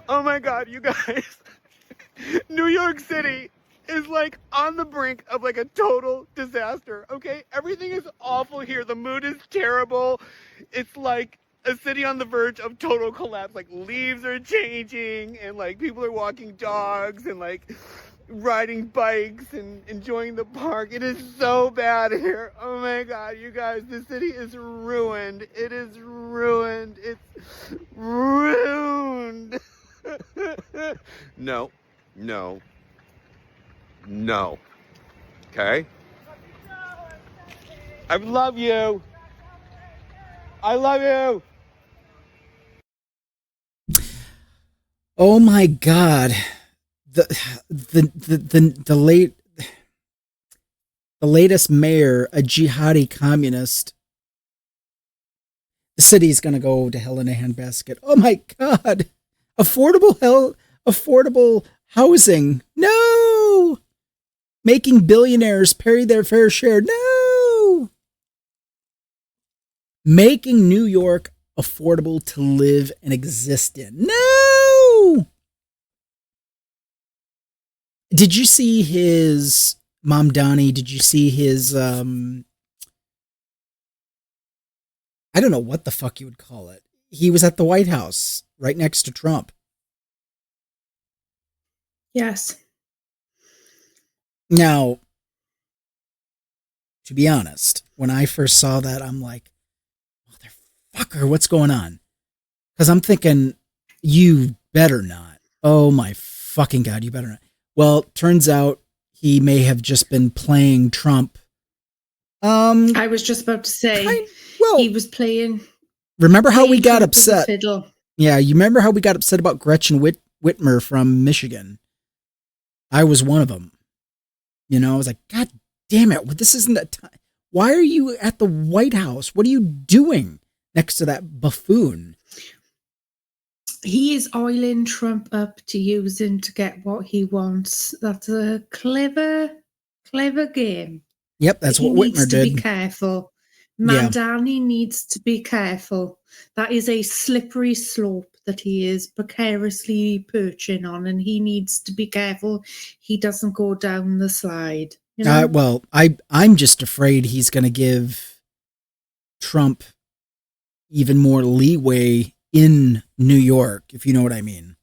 Oh my God, you guys. New York City is like on the brink of like a total disaster, okay? Everything is awful here. The mood is terrible. It's like a city on the verge of total collapse. Like leaves are changing and like people are walking dogs and like riding bikes and enjoying the park. It is so bad here. Oh my God, you guys, the city is ruined. It is ruined. It's ruined. No, no, no. Okay? I love you. I love you. Oh my God. The latest mayor, a jihadi communist. The city's gonna go to hell in a handbasket. Oh my God. Affordable housing. No. Making billionaires pay their fair share. No. Making New York affordable to live and exist in. No. Did you see his Mamdani? Did you see his I don't know what the fuck you would call it. He was at the White House right next to Trump. Yes. Now, to be honest, when I first saw that, I'm like, motherfucker, what's going on? Because I'm thinking, you better not. Oh my fucking God, you better not. Well, turns out he may have just been playing Trump. I was just about to say, he was playing. Remember how we got upset? Fiddle. Yeah, you remember how we got upset about Gretchen Whitmer from Michigan? I was one of them. You know, I was like, God damn it, this isn't a time. Why are you at the White House? What are you doing next to that buffoon? He is oiling Trump up to use him to get what he wants. That's a clever game. Yep, that's what Whitmer did. He needs to be careful. Mamdani needs to be careful. That is a slippery slope that he is precariously perching on, and he needs to be careful he doesn't go down the slide. You know? Well, I'm just afraid he's going to give Trump even more leeway in New York, if you know what I mean.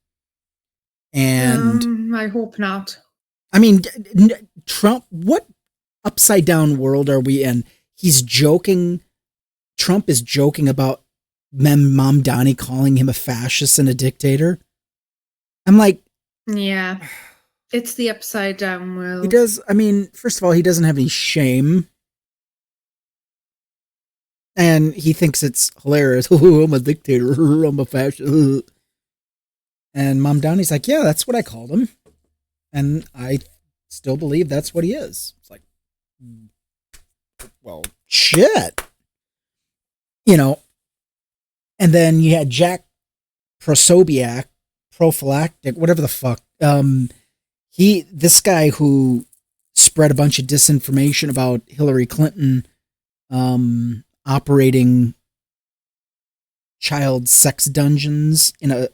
And I hope not. I mean, Trump, what upside down world are we in? He's joking. Trump is joking about Mamdani calling him a fascist and a dictator. I'm like, yeah, it's the upside down world. He does. I mean, first of all, he doesn't have any shame. And he thinks it's hilarious. Oh, I'm a dictator. I'm a fascist. And Mamdani's like, yeah, that's what I called him. And I still believe that's what he is. It's like, well, shit. You know. And then you had Jack Prophylactic, whatever the fuck. This guy who spread a bunch of disinformation about Hillary Clinton, operating child sex dungeons in a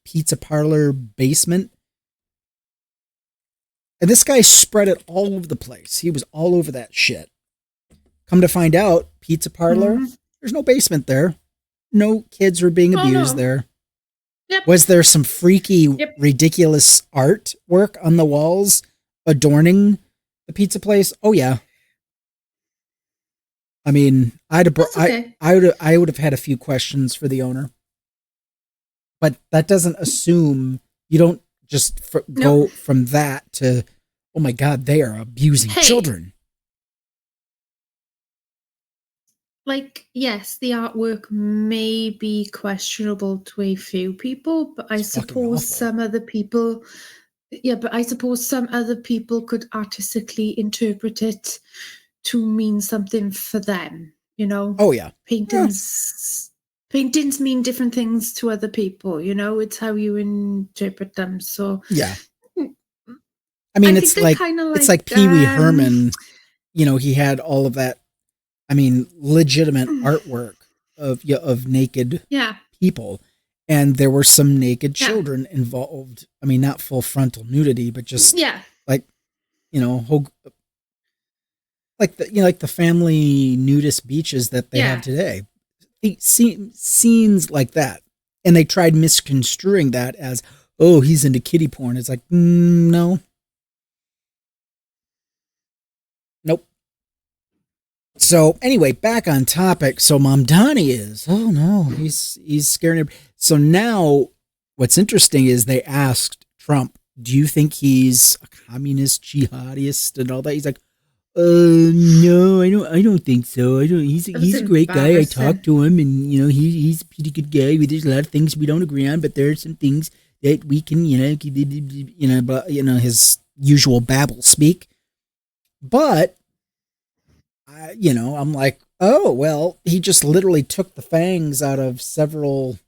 pizza parlor basement. And this guy spread it all over the place. He was all over that shit. Come to find out, pizza parlor, there's no basement there. No kids were being abused there. Yep. Was there some freaky, ridiculous artwork on the walls adorning the pizza place? Oh yeah. I mean, I would have had a few questions for the owner, but that doesn't assume you don't just go from that to, oh my God, they are abusing children. Like, yes, the artwork may be questionable to a few people, but I suppose some other people could artistically interpret it to mean something for them, you know? Oh, yeah. Paintings mean different things to other people, you know? It's how you interpret them, so... Yeah. I mean, it's like Pee Wee Herman, you know, he had all of that, I mean, legitimate artwork of naked people. and there were some naked Yeah. children involved. I mean, not full frontal nudity, but just Yeah. like, like the family nudist beaches that they have today. Scenes like that, and they tried misconstruing that as, oh, he's into kiddie porn. It's like, no, nope. So anyway, back on topic. So Mamdani is, oh no, he's scaring everybody. So now what's interesting is they asked Trump, do you think he's a communist jihadist and all that? He's like, no, I don't think so. He's a great guy. I talked to him, and he's a pretty good guy. There's a lot of things we don't agree on, but there are some things that we can, his usual babble speak. But I'm like, oh well, he just literally took the fangs out of several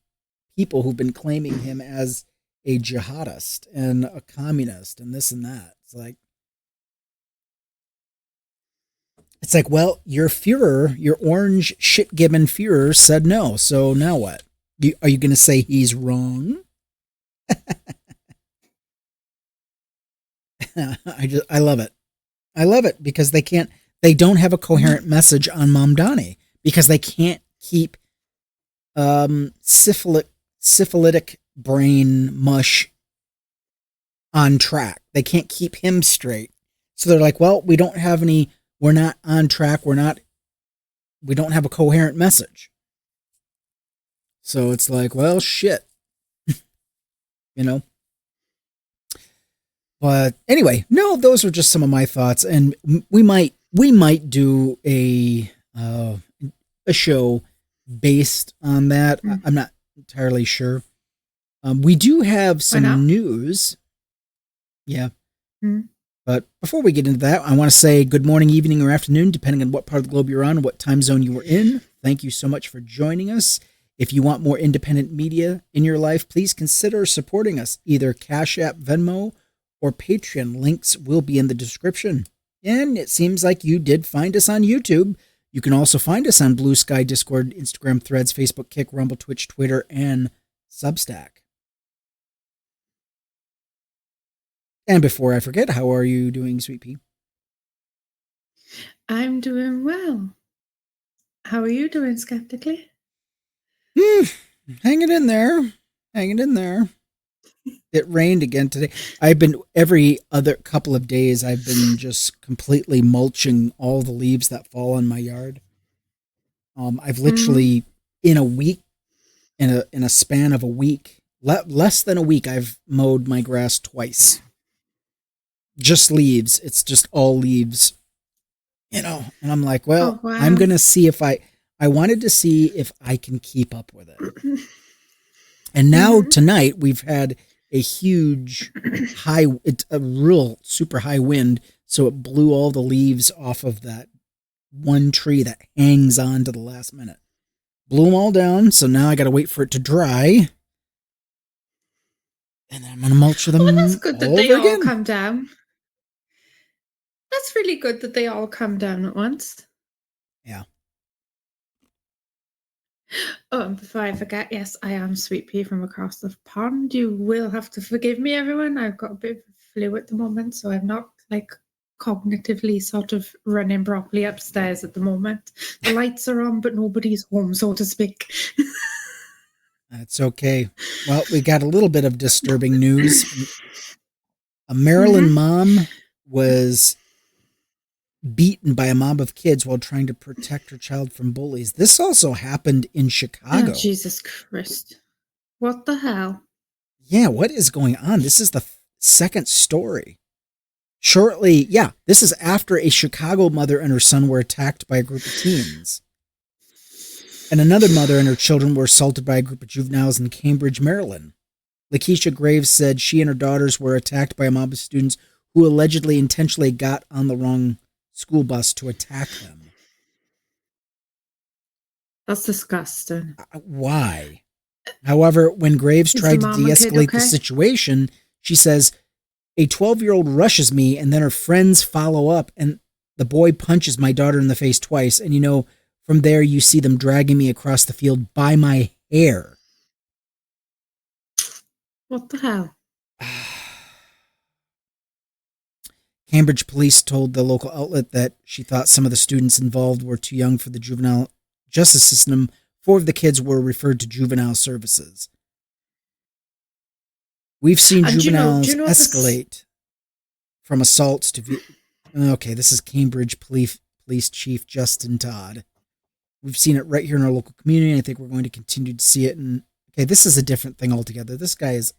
people who've been claiming him as a jihadist and a communist and this and that. It's like, well, your Führer, your orange shit-gibbon Führer said no. So now what? Are you going to say he's wrong? I love it. I love it because they don't have a coherent message on Mamdani because they can't keep syphilitic brain mush on track. They can't keep him straight. So they're like, well, we're not on track. We don't have a coherent message. So it's like, well, shit. But anyway, no, those are just some of my thoughts. And we might do a show based on that. I'm not entirely sure. We do have some news. Yeah. But before we get into that, I want to say good morning, evening, or afternoon, depending on what part of the globe you're on and what time zone you were in. Thank you so much for joining us. If you want more independent media in your life, please consider supporting us. Either Cash App, Venmo, or Patreon. Links will be in the description. And it seems like you did find us on YouTube. You can also find us on Blue Sky, Discord, Instagram, Threads, Facebook, Kick, Rumble, Twitch, Twitter, and Substack. And before I forget, how are you doing, Sweet Pea? I'm doing well. How are you doing, Skeptically? Hanging in there. It rained again today. Every other couple of days, I've been just completely mulching all the leaves that fall on my yard. I've literally, in a week, in a span of a week, less than a week, I've mowed my grass twice. Just leaves. It's just all leaves, and I'm like, well, wow. I'm going to see if I wanted to see if I can keep up with it. And now tonight we've had a huge it's a real super high wind. So it blew all the leaves off of that one tree that hangs on to the last minute. Blew them all down. So now I got to wait for it to dry. And then I'm going to mulch them. Well, that's good that they all come down. That's really good that they all come down at once. Yeah. Oh, and before I forget, yes, I am Sweet Pea from across the pond. You will have to forgive me, everyone. I've got a bit of flu at the moment, so I'm not cognitively sort of running properly upstairs at the moment. The lights are on, but nobody's home, so to speak. That's okay. Well, we got a little bit of disturbing news. A Maryland mom was beaten by a mob of kids while trying to protect her child from bullies. This also happened in Chicago. Oh, Jesus Christ. What the hell? Yeah, what is going on? This is the second story. This is after a Chicago mother and her son were attacked by a group of teens. And another mother and her children were assaulted by a group of juveniles in Cambridge, Maryland. Lakeisha Graves said she and her daughters were attacked by a mob of students who allegedly intentionally got on the wrong school bus to attack them. That's disgusting. Why? However, when Graves tried to de-escalate the situation, she says, a 12-year-old rushes me and then her friends follow up and the boy punches my daughter in the face twice. And from there you see them dragging me across the field by my hair. What the hell? Cambridge police told the local outlet that she thought some of the students involved were too young for the juvenile justice system. 4 of the kids were referred to juvenile services. We've seen And juveniles do you know escalate from assaults to... Okay, this is Cambridge Police Chief Justin Todd. We've seen it right here in our local community, and I think we're going to continue to see it. And okay, this is a different thing altogether. This guy is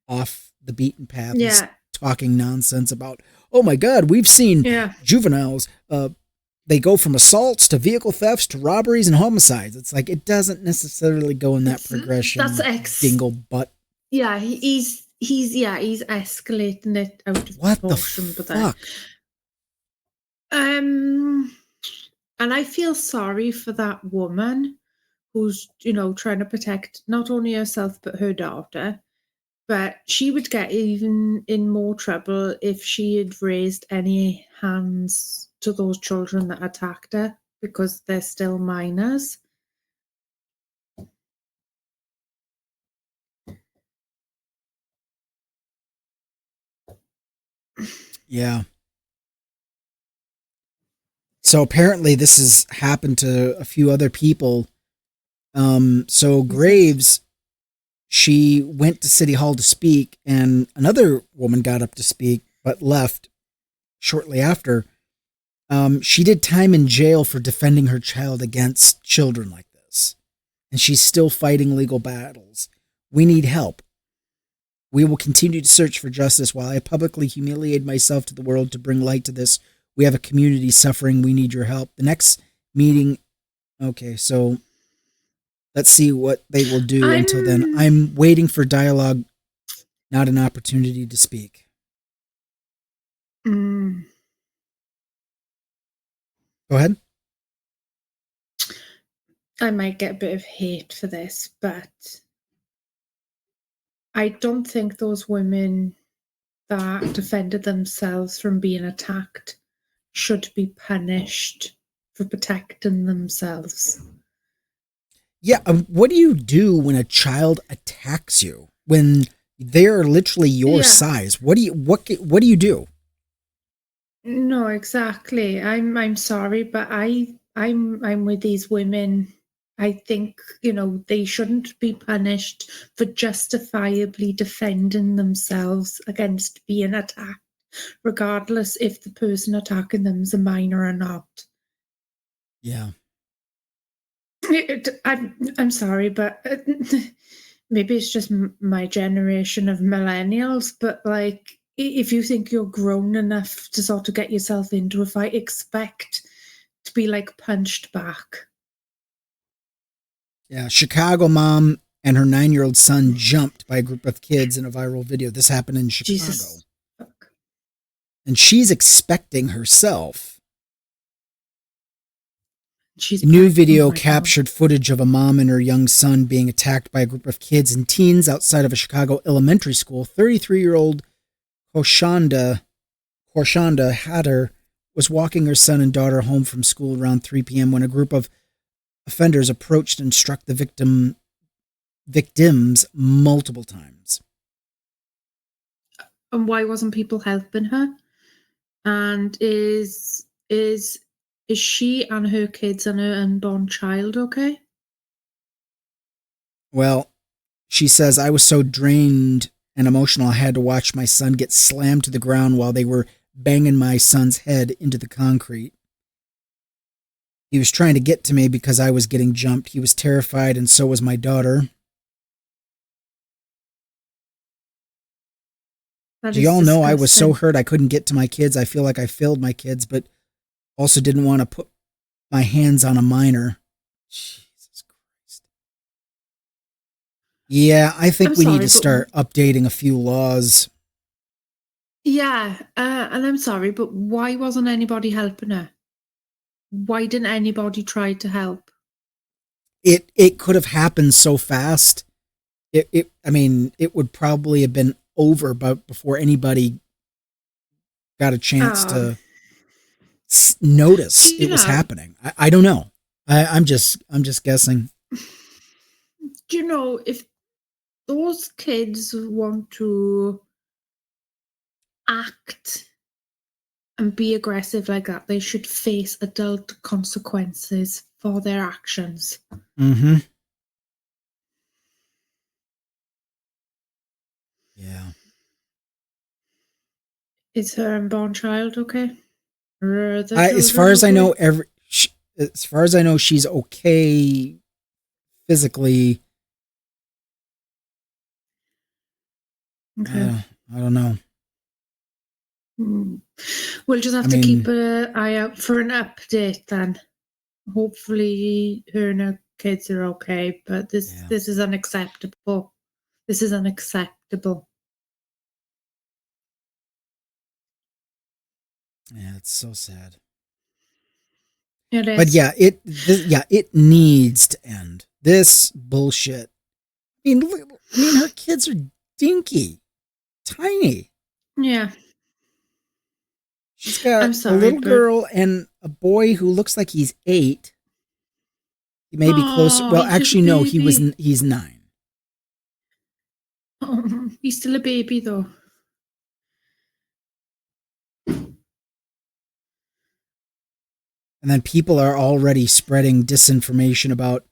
off the beaten path. Yeah. He's talking nonsense about, oh my God, we've seen juveniles. They go from assaults to vehicle thefts to robberies and homicides. It's like, it doesn't necessarily go in that progression. That's dingle butt. Yeah, he's escalating it out of proportion. What the fuck? And I feel sorry for that woman who's, trying to protect not only herself but her daughter. But she would get even in more trouble if she had raised any hands to those children that attacked her, because they're still minors. Yeah. So apparently this has happened to a few other people. So Graves, she went to City Hall to speak, and another woman got up to speak but left shortly after. She did time in jail for defending her child against children like this, and she's still fighting legal battles. We need help. We will continue to search for justice while I publicly humiliate myself to the world to bring light to this. We have a community suffering. We need your help. The next meeting. Okay, so let's see what they will do until then. I'm waiting for dialogue, not an opportunity to speak. Go ahead. I might get a bit of hate for this, but I don't think those women that defended themselves from being attacked should be punished for protecting themselves. Yeah, what do you do when a child attacks you? When they're literally your size? What do you do? No, exactly. I'm sorry, but I'm with these women. I think, they shouldn't be punished for justifiably defending themselves against being attacked, regardless if the person attacking them is a minor or not. Yeah. I'm sorry, but maybe it's just my generation of millennials, but like, if you think you're grown enough to sort of get yourself into a fight, expect to be like punched back. Yeah, Chicago mom and her 9-year-old son jumped by a group of kids in a viral video. This happened in Chicago. Jesus. Fuck. And she's expecting herself. She's New video captured footage of a mom and her young son being attacked by a group of kids and teens outside of a Chicago elementary school. 33-year-old Korshanda Hatter was walking her son and daughter home from school around 3 p.m. when a group of offenders approached and struck the victims multiple times. And why wasn't people helping her? And is she and her kids and her unborn child okay? Well, she says, I was so drained and emotional I had to watch my son get slammed to the ground while they were banging my son's head into the concrete. He was trying to get to me because I was getting jumped. He was terrified, and so was my daughter. Do y'all know I was so hurt I couldn't get to my kids? I feel like I failed my kids, but also didn't want to put my hands on a minor. Jesus Christ. Yeah, I think we need to start updating a few laws. Yeah, and I'm sorry, but why wasn't anybody helping her? Why didn't anybody try to help? It could have happened so fast. It would probably have been over but before anybody got a chance to notice it was happening. I don't know. I'm just guessing. Do you know, if those kids want to act and be aggressive like that, they should face adult consequences for their actions. Mm-hmm. Yeah. Is her unborn child okay? Or the As far children as I know, okay? as far as I know, she's okay physically. Okay. I don't know. We'll just have to keep an eye out for an update then. Hopefully her and her kids are okay, but this is unacceptable. This is unacceptable. Yeah, it's so sad. It is. But yeah, it needs to end. This bullshit. I mean, her kids are dinky, tiny. Yeah. She's got a little girl and a boy who looks like he's 8. He may be close. Well, actually, no, he's 9. Oh, he's still a baby, though. And then people are already spreading disinformation about,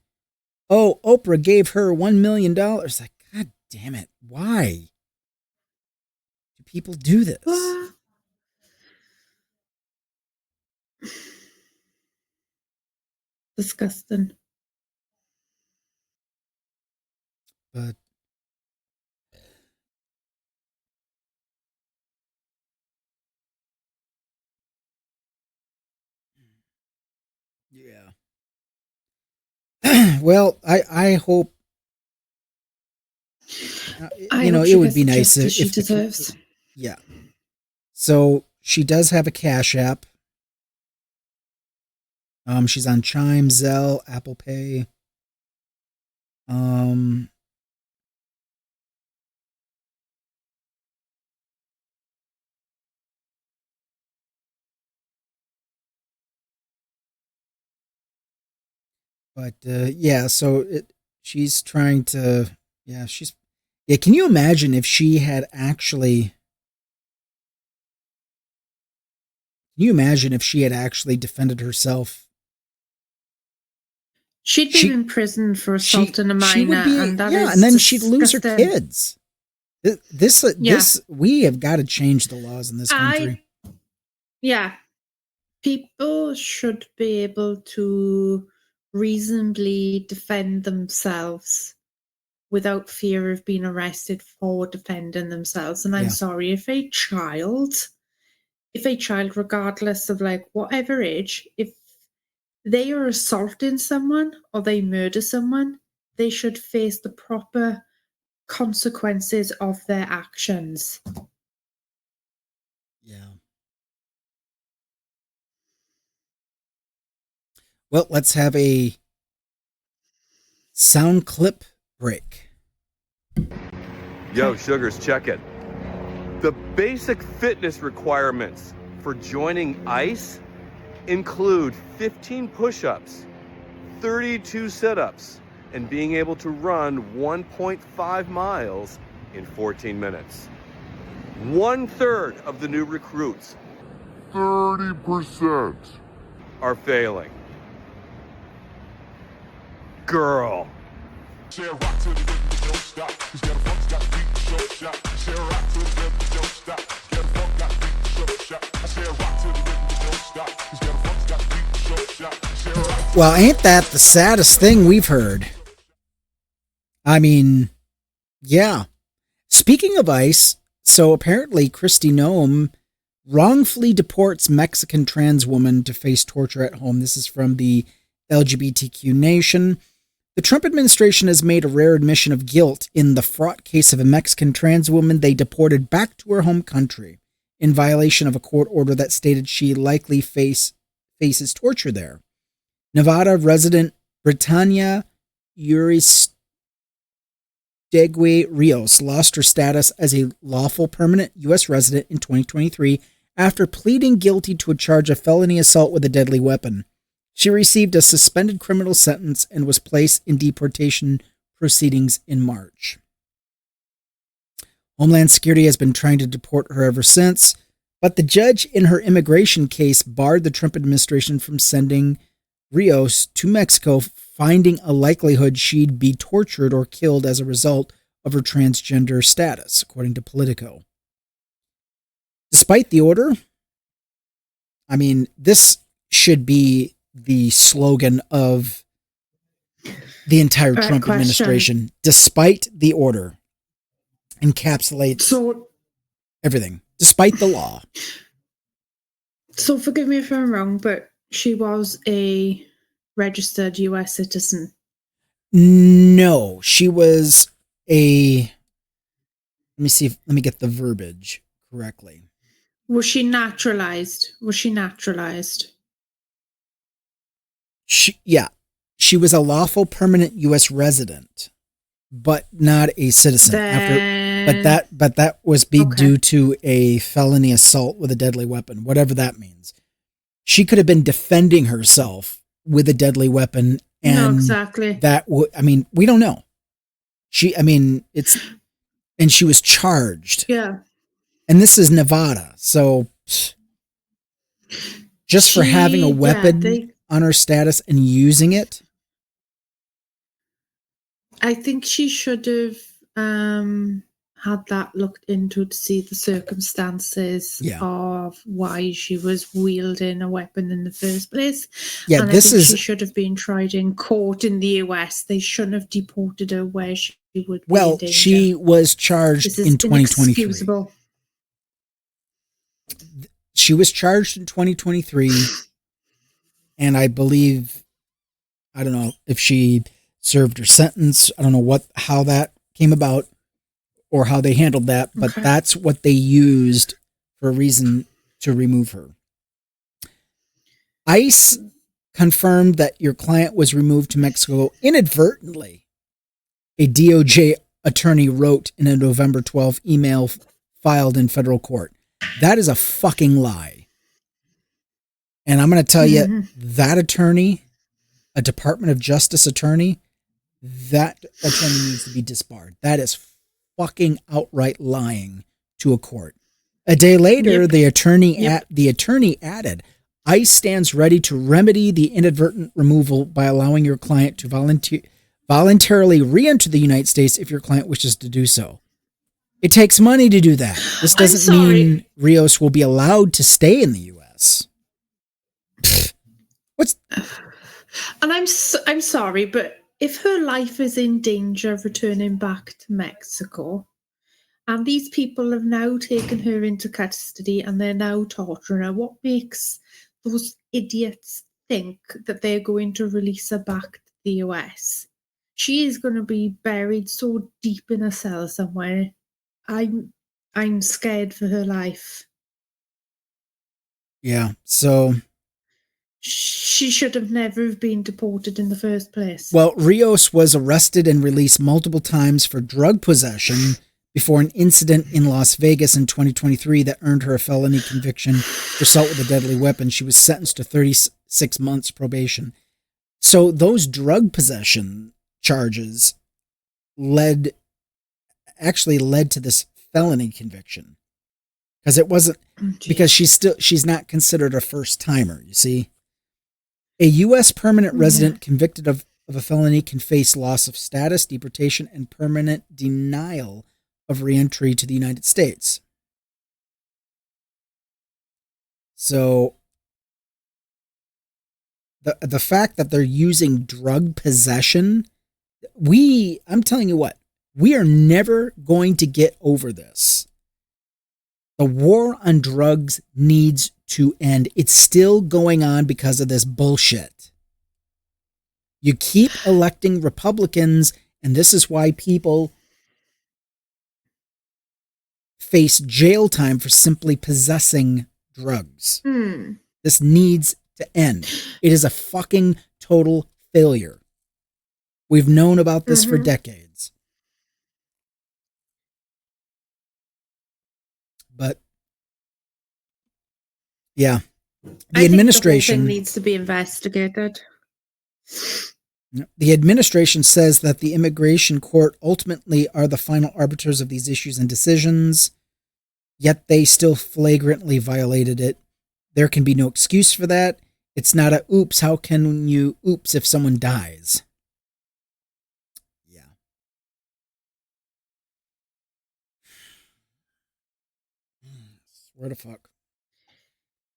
oh, Oprah gave her $1 million. Like, God damn it. Why do people do this? Disgusting. But yeah. Well, I hope it would be nice if she deserves. Yeah. So she does have a Cash App. She's on Chime, Zelle, Apple Pay. But yeah, so she's trying to, can you imagine if she had actually, defended herself? She'd be in prison for assaulting a minor, and then disgusting. She'd lose her kids. This we have got to change the laws in this country. People should be able to reasonably defend themselves without fear of being arrested for defending themselves. And I'm sorry, if a child, regardless of like whatever age, if they are assaulting someone or they murder someone, they should face the proper consequences of their actions. Yeah. Well, let's have a sound clip break. Yo, Sugars, check it. The basic fitness requirements for joining ICE include 15 push-ups, 32 sit-ups, and being able to run 1.5 miles in 14 minutes. 1/3 of the new recruits, 30%, are failing. Girl. Well, ain't that the saddest thing we've heard? I mean, yeah. Speaking of ICE, so apparently Kristi Noem wrongfully deports Mexican trans woman to face torture at home. This is from the LGBTQ Nation. The Trump administration has made a rare admission of guilt in the fraught case of a Mexican trans woman they deported back to her home country in violation of a court order that stated she likely faces torture there. Nevada resident Britannia Uristegui Rios lost her status as a lawful permanent U.S. resident in 2023 after pleading guilty to a charge of felony assault with a deadly weapon. She received a suspended criminal sentence and was placed in deportation proceedings in March. Homeland Security has been trying to deport her ever since, but the judge in her immigration case barred the Trump administration from sending Rios to Mexico, finding a likelihood she'd be tortured or killed as a result of her transgender status, according to Politico. Despite the order, I mean, this should be the slogan of the entire Trump administration. Despite the order, encapsulates everything, despite the law. So forgive me if I'm wrong, but she was a registered US citizen. No, she was let me get the verbiage correctly. Was she naturalized? She was a lawful permanent U.S. resident, but not a citizen. But that was due to a felony assault with a deadly weapon, whatever that means. She could have been defending herself with a deadly weapon, and no, exactly. That we don't know. And she was charged. Yeah. And this is Nevada, so just for having a weapon on her status and using it. I think she should have had that looked into to see the circumstances of why she was wielding a weapon in the first place. Yeah, and she should have been tried in court in the US. They shouldn't have deported her where she would be in danger. She was charged in 2023. She was charged in 2023, and I believe, I don't know if she served her sentence. I don't know how that came about or how they handled that, but that's what they used for a reason to remove her. ICE confirmed that your client was removed to Mexico inadvertently. A DOJ attorney wrote in a November 12 email filed in federal court. That is a fucking lie. And I'm going to tell you, that attorney, a Department of Justice attorney, that attorney needs to be disbarred. That is fucking outright lying to a court. A day later, the attorney added, ICE stands ready to remedy the inadvertent removal by allowing your client to voluntarily re-enter the United States if your client wishes to do so. It takes money to do that. This doesn't mean Rios will be allowed to stay in the U.S. And I'm sorry, but if her life is in danger of returning back to Mexico, and these people have now taken her into custody and they're now torturing her, what makes those idiots think that they're going to release her back to the US? She is going to be buried so deep in a cell somewhere. I'm scared for her life. Yeah, so she should have never been deported in the first place. Well, Rios was arrested and released multiple times for drug possession before an incident in Las Vegas in 2023 that earned her a felony conviction for assault with a deadly weapon. She was sentenced to 36 months probation. So those drug possession charges led to this felony conviction, because it wasn't because she's not considered a first timer. You see, a U.S. permanent resident convicted of a felony can face loss of status, deportation, and permanent denial of reentry to the United States. So the fact that they're using drug possession, I'm telling you what, we are never going to get over this. The war on drugs needs to end. It's still going on because of this bullshit. You keep electing Republicans, and this is why people face jail time for simply possessing drugs. This needs to end. It is a fucking total failure. We've known about this for decades. But yeah, the administration think the whole thing needs to be investigated. The administration says that the immigration court ultimately are the final arbiters of these issues and decisions, yet they still flagrantly violated it. There can be no excuse for that. It's not a oops, how can you oops if someone dies? Yeah. Swear to fuck.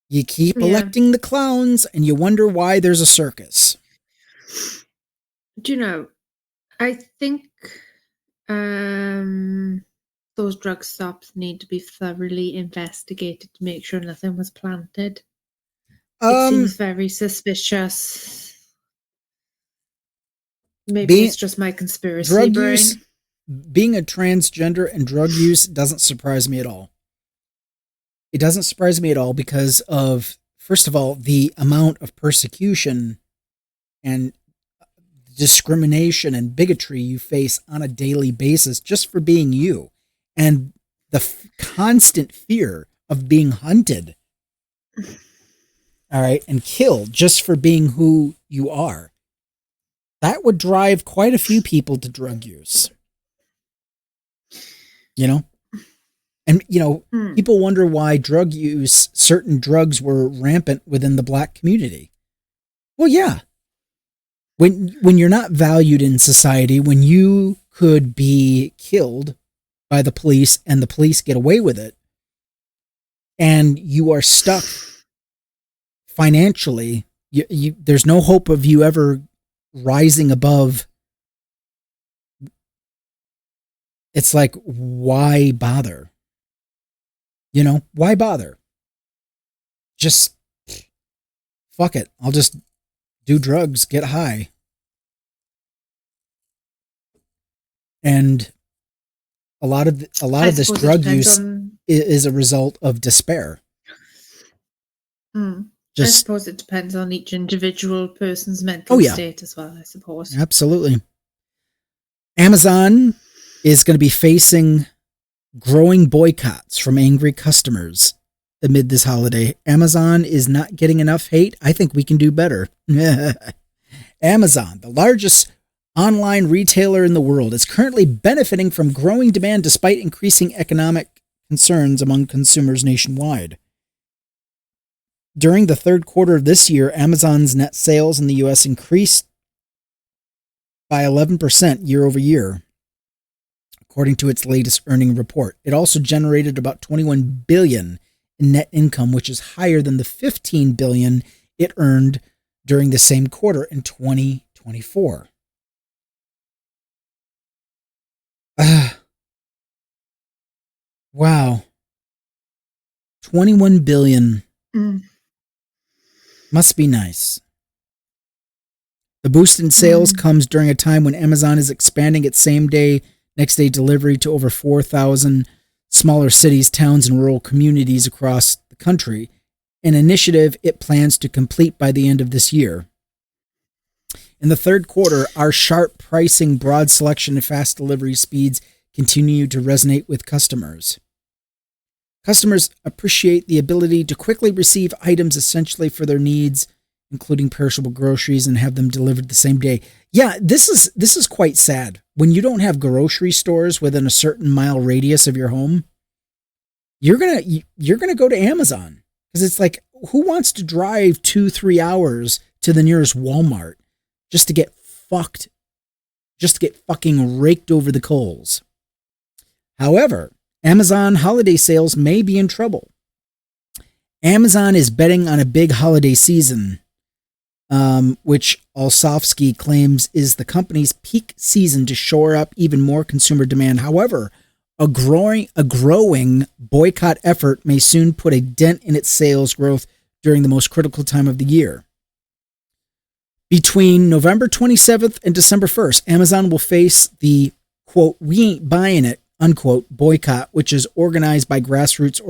You keep electing the clowns and you wonder why there's a circus. Do you know, I think those drug stops need to be thoroughly investigated to make sure nothing was planted. It seems very suspicious. Maybe it's just my conspiracy drug brain. Use, being a transgender and drug use doesn't surprise me at all. It doesn't surprise me at all because of, first of all, the amount of persecution and discrimination and bigotry you face on a daily basis just for being you, and the constant fear of being hunted, all right, and killed just for being who you are. That would drive quite a few people to drug use. You know? And, you know, people wonder why drug use, certain drugs were rampant within the black community. Well, yeah. When you're not valued in society, when you could be killed by the police and the police get away with it, and you are stuck financially, there's no hope of you ever rising above. It's like, why bother? You know, why bother? Just fuck it. I'll just do drugs, get high. And a lot of this drug use is a result of despair. I suppose it depends on each individual person's mental state as well, I suppose. Absolutely. Amazon is going to be facing growing boycotts from angry customers amid this holiday. Amazon is not getting enough hate. I think we can do better. Amazon, the largest online retailer in the world, is currently benefiting from growing demand despite increasing economic concerns among consumers nationwide. During the third quarter of this year, Amazon's net sales in the U.S. increased by 11% year over year, according to its latest earning report. It also generated about $21 billion in net income, which is higher than the $15 billion it earned during the same quarter in 2024. Wow. $21 billion. Must be nice. The boost in sales comes during a time when Amazon is expanding its same-day, next-day delivery to over 4,000 smaller cities, towns, and rural communities across the country, an initiative it plans to complete by the end of this year. In the third quarter, our sharp pricing, broad selection, and fast delivery speeds continue to resonate with customers. Customers appreciate the ability to quickly receive items essentially for their needs, including perishable groceries, and have them delivered the same day. Yeah, this is quite sad. When you don't have grocery stores within a certain mile radius of your home, you're gonna go to Amazon, because it's like, who wants to drive 2-3 hours to the nearest Walmart just to get fucking raked over the coals? However, Amazon holiday sales may be in trouble. Amazon is betting on a big holiday season, which Olsofsky claims is the company's peak season to shore up even more consumer demand. However, a growing boycott effort may soon put a dent in its sales growth during the most critical time of the year. Between November 27th and December 1st, Amazon will face the, quote, "we ain't buying it," unquote, boycott, which is organized by grassroots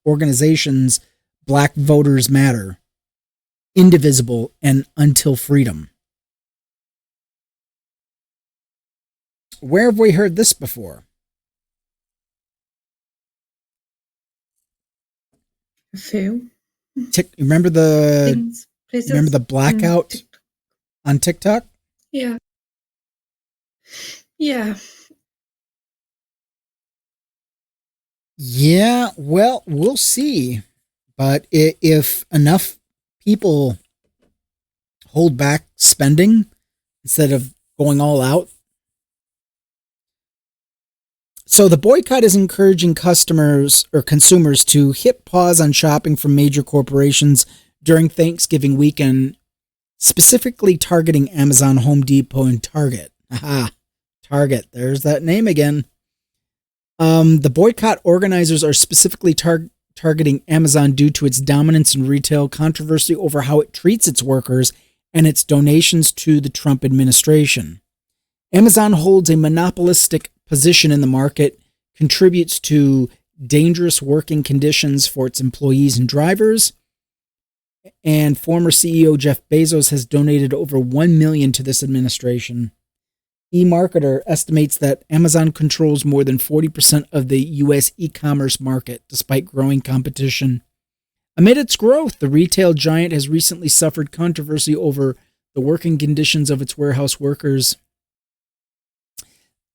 organizations Black Voters Matter, Indivisible, and Until Freedom. Where have we heard this before? A few. Remember the blackout on TikTok? Yeah. Yeah. Yeah, well, we'll see. But if enough people hold back spending instead of going all out. So the boycott is encouraging customers or consumers to hit pause on shopping from major corporations during Thanksgiving weekend, specifically targeting Amazon, Home Depot, and Target. Aha, Target. There's that name again. The boycott organizers are specifically targeting Amazon due to its dominance in retail, controversy over how it treats its workers, and its donations to the Trump administration. Amazon holds a monopolistic position in the market, contributes to dangerous working conditions for its employees and drivers, and former CEO Jeff Bezos has donated over $1 million to this administration. eMarketer estimates that Amazon controls more than 40% of the U.S. e-commerce market, despite growing competition. Amid its growth, the retail giant has recently suffered controversy over the working conditions of its warehouse workers.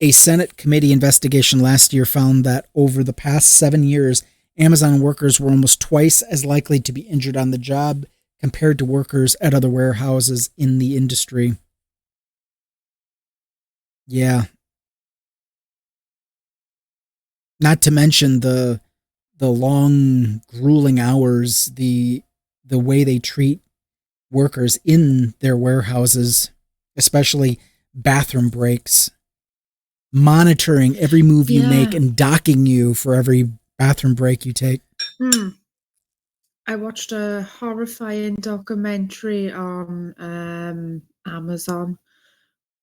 A Senate committee investigation last year found that over the past 7 years, Amazon workers were almost twice as likely to be injured on the job compared to workers at other warehouses in the industry. Yeah. Not to mention the long, grueling hours, the way they treat workers in their warehouses, especially bathroom breaks, monitoring every move you make and docking you for every bathroom break you take. I watched a horrifying documentary on Amazon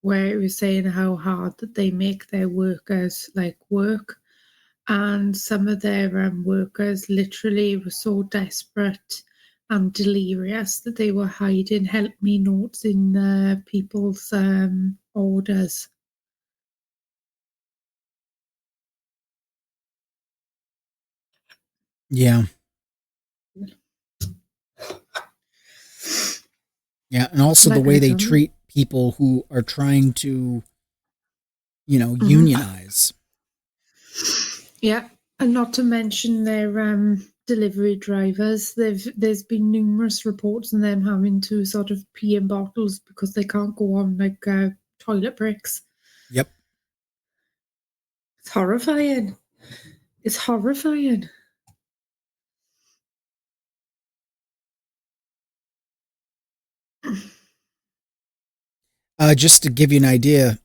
where it was saying how hard that they make their workers work, and some of their workers literally were so desperate and delirious that they were hiding help me notes in people's orders. Yeah. Yeah, and also the way they treat people who are trying to, unionize. Yeah, and not to mention their delivery drivers. There's been numerous reports on them having to sort of pee in bottles because they can't go on toilet breaks. Yep. It's horrifying. It's horrifying. Just to give you an idea,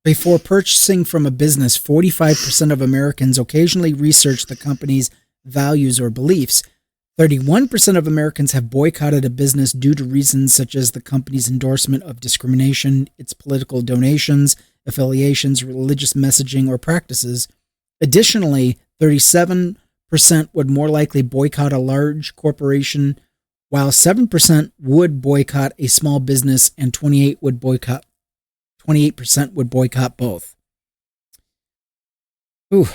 before purchasing from a business, 45% of Americans occasionally research the company's values or beliefs. 31% of Americans have boycotted a business due to reasons such as the company's endorsement of discrimination, its political donations, affiliations, religious messaging, or practices. Additionally, 37% would more likely boycott a large corporation, while 7% would boycott a small business and 28% would boycott both. Ooh.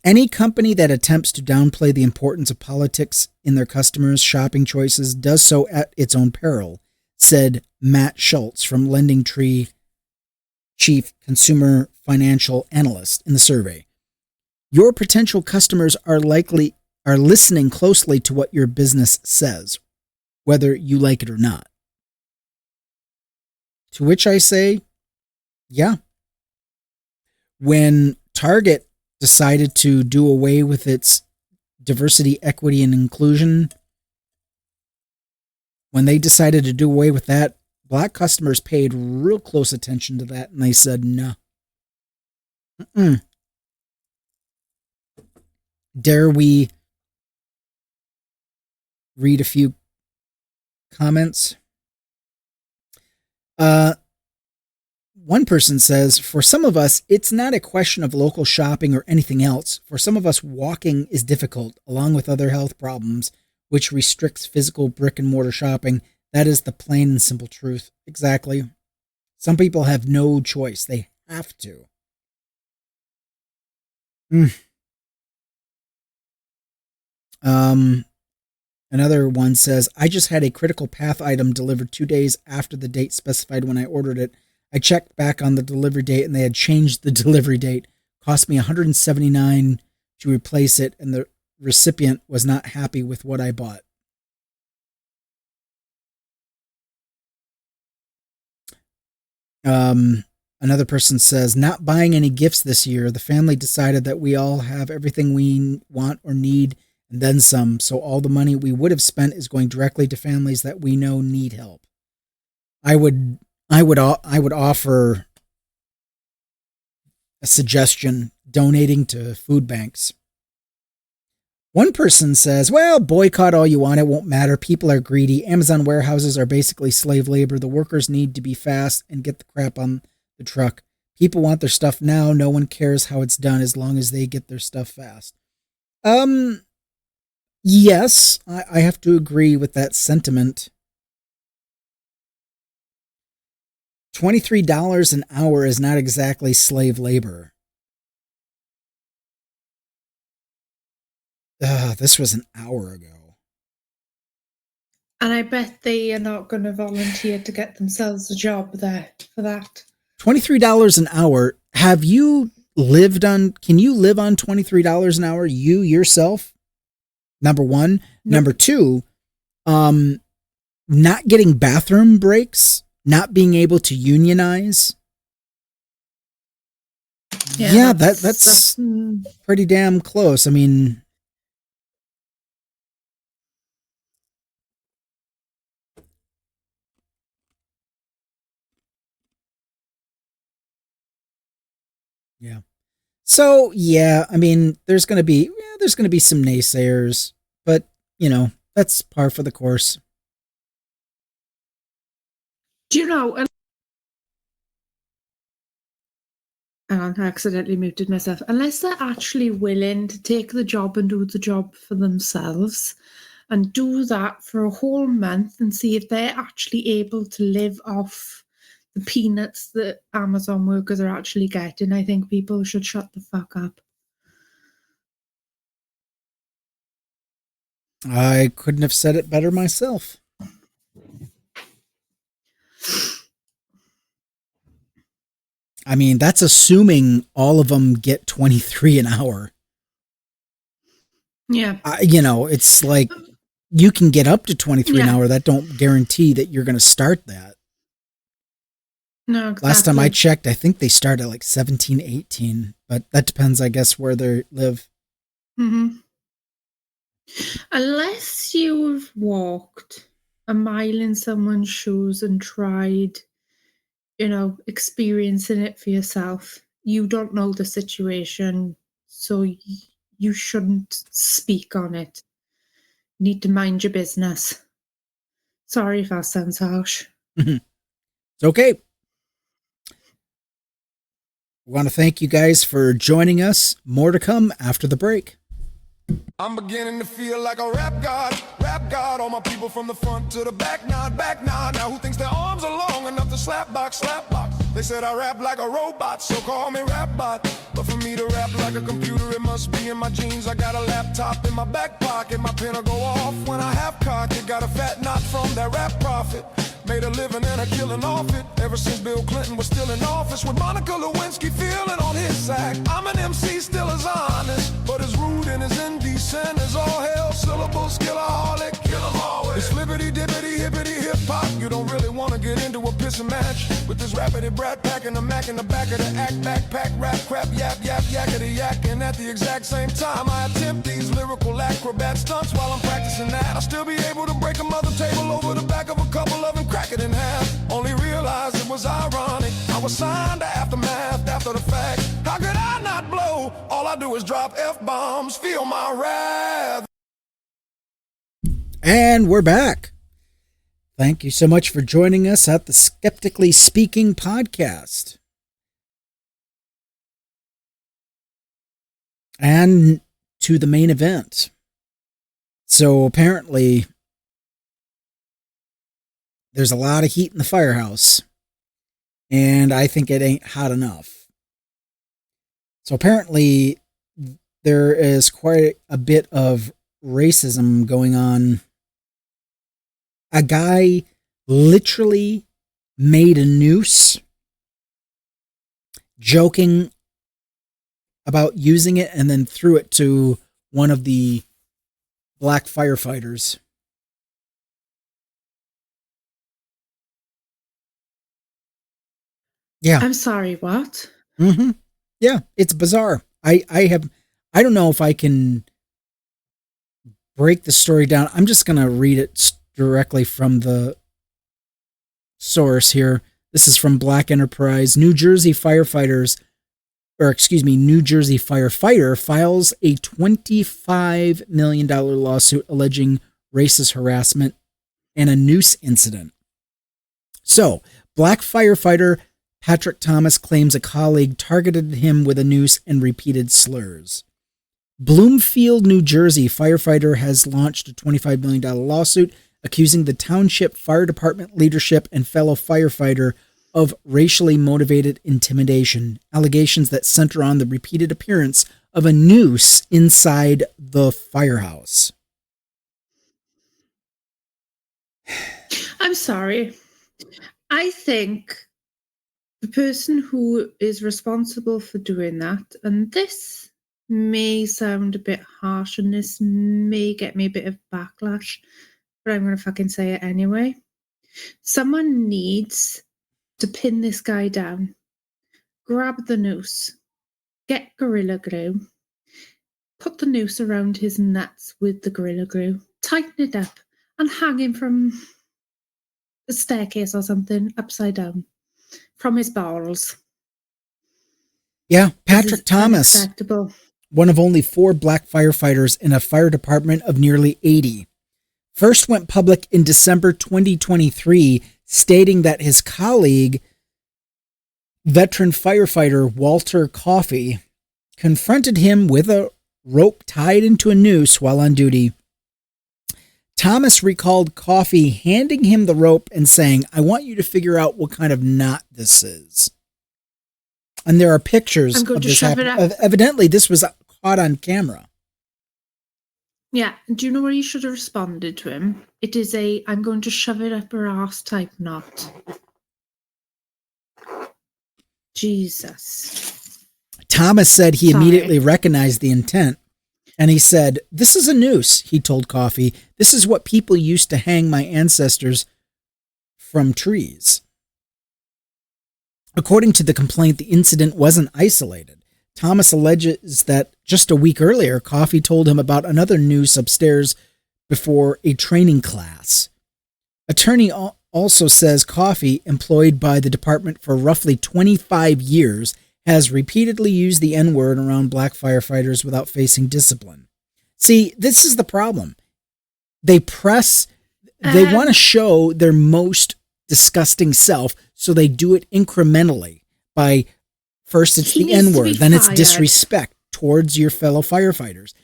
Any company that attempts to downplay the importance of politics in their customers' shopping choices does so at its own peril, said Matt Schultz from LendingTree, chief consumer financial analyst in the survey. Your potential customers are listening closely to what your business says, whether you like it or not. To which I say, yeah. When Target decided to do away with its diversity, equity, and inclusion, when they decided to do away with that, black customers paid real close attention to that, and they said no. Dare we read a few comments? One person says, for some of us, it's not a question of local shopping or anything else. For some of us, walking is difficult, along with other health problems, which restricts physical brick and mortar shopping. That is the plain and simple truth. Exactly. Some people have no choice. They have to. Another one says, I just had a critical path item delivered 2 days after the date specified when I ordered it. I checked back on the delivery date and they had changed the delivery date. Cost me $179 to replace it, and the recipient was not happy with what I bought. Another person says, not buying any gifts this year. The family decided that we all have everything we want or need and then some. So all the money we would have spent is going directly to families that we know need help. I would offer a suggestion: donating to food banks. One person says, well, boycott all you want. It won't matter. People are greedy. Amazon warehouses are basically slave labor. The workers need to be fast and get the crap on the truck. People want their stuff now. No one cares how it's done as long as they get their stuff fast. Yes, I have to agree with that sentiment. $23 an hour is not exactly slave labor. This was an hour ago. And I bet they are not going to volunteer to get themselves a job there for that. $23 an hour. Have you can you live on $23 an hour, you yourself? Number one. No. Number two, not getting bathroom breaks, not being able to unionize. Yeah, that's pretty damn close. I mean, yeah. So, yeah, I mean, there's going to be some naysayers, but, that's par for the course. Do you know, and I accidentally muted myself, unless they're actually willing to take the job and do the job for themselves and do that for a whole month and see if they're actually able to live off the peanuts that Amazon workers are actually getting, I think people should shut the fuck up. I couldn't have said it better myself. I mean, that's assuming all of them get 23 an hour. Yeah. It's like you can get up to 23 an hour. That don't guarantee that you're going to start that. No, exactly. Last time I checked, I think they start at like 17, 18, but that depends, I guess, where they live. Mm-hmm. Unless you've walked a mile in someone's shoes and tried, experiencing it for yourself, you don't know the situation, so you shouldn't speak on it. You need to mind your business. Sorry if that sounds harsh. It's okay. We want to thank you guys for joining us. More to come after the break. I'm beginning to feel like a rap god, all my people from the front to the back nod, now who thinks their arms are long enough to slap box, they said I rap like a robot, so call me rap bot, but for me to rap like a computer, it must be in my genes. I got a laptop in my back pocket, my pen will go off when I have cocked it, got a fat knot from that rap profit, made a living and a killing off it, ever since Bill Clinton was still in office, with Monica Lewinsky feeling on his sack. I'm an MC still as honest, but as rude and as indecent as all hell, syllable skillaholic, kill 'em all with. It's flippity dippity hippity hip hop. You don't really want to get into a pissing match with this rappity brat packing the Mac in the back of the act backpack, rap crap yap yakety yak, and at the exact same time I attempt these lyrical acrobat stunts. While I'm practicing that, I'll still be able to break a mother table over the back of a couple of them, crack it in half. Only realized it was ironic, I was signed to Aftermath after the fact. How could I not blow? All I do is drop F-bombs, feel my wrath. And we're back. Thank you so much for joining us at the Skeptically Speaking podcast. And to the main event. So apparently, there's a lot of heat in the firehouse, and I think it ain't hot enough. So apparently, there is quite a bit of racism going on A guy literally made a noose, joking about using it, and then threw it to one of the black firefighters. Yeah. I'm sorry, what? Mm-hmm. Yeah, it's bizarre. I don't know if I can break the story down. I'm just going to read it directly from the source here. This is from Black Enterprise. New Jersey firefighter files a $25 million lawsuit alleging racist harassment and a noose incident. So, black firefighter Patrick Thomas claims a colleague targeted him with a noose and repeated slurs. Bloomfield, New Jersey firefighter has launched a $25 million lawsuit accusing the township fire department leadership and fellow firefighter of racially motivated intimidation, allegations that center on the repeated appearance of a noose inside the firehouse. I'm sorry. I think the person who is responsible for doing that, and this may sound a bit harsh and this may get me a bit of backlash, but I'm going to fucking say it anyway. Someone needs to pin this guy down, grab the noose, get Gorilla Glue, put the noose around his nuts with the Gorilla Glue, tighten it up, and hang him from a staircase or something upside down from his balls. Yeah, Patrick Thomas, one of only 4 black firefighters in a fire department of nearly 80, first went public in December 2023, stating that his colleague, veteran firefighter Walter Coffey, confronted him with a rope tied into a noose while on duty. Thomas recalled Coffey handing him the rope and saying, "I want you to figure out what kind of knot this is." And there are pictures of this happening. Evidently, this was caught on camera. Yeah. Do you know where you should have responded to him? It is a "I'm going to shove it up her ass" type knot. Jesus. Thomas said he immediately recognized the intent. And he said, "This is a noose," he told Coffey. "This is what people used to hang my ancestors from trees." According to the complaint, the incident wasn't isolated. Thomas alleges that just a week earlier, Coffey told him about another noose upstairs before a training class. Attorney also says Coffey, employed by the department for roughly 25 years, has repeatedly used the N-word around black firefighters without facing discipline. See, this is the problem. They want to show their most disgusting self, so they do it incrementally by first it's the N-word, then it's disrespect towards your fellow firefighters.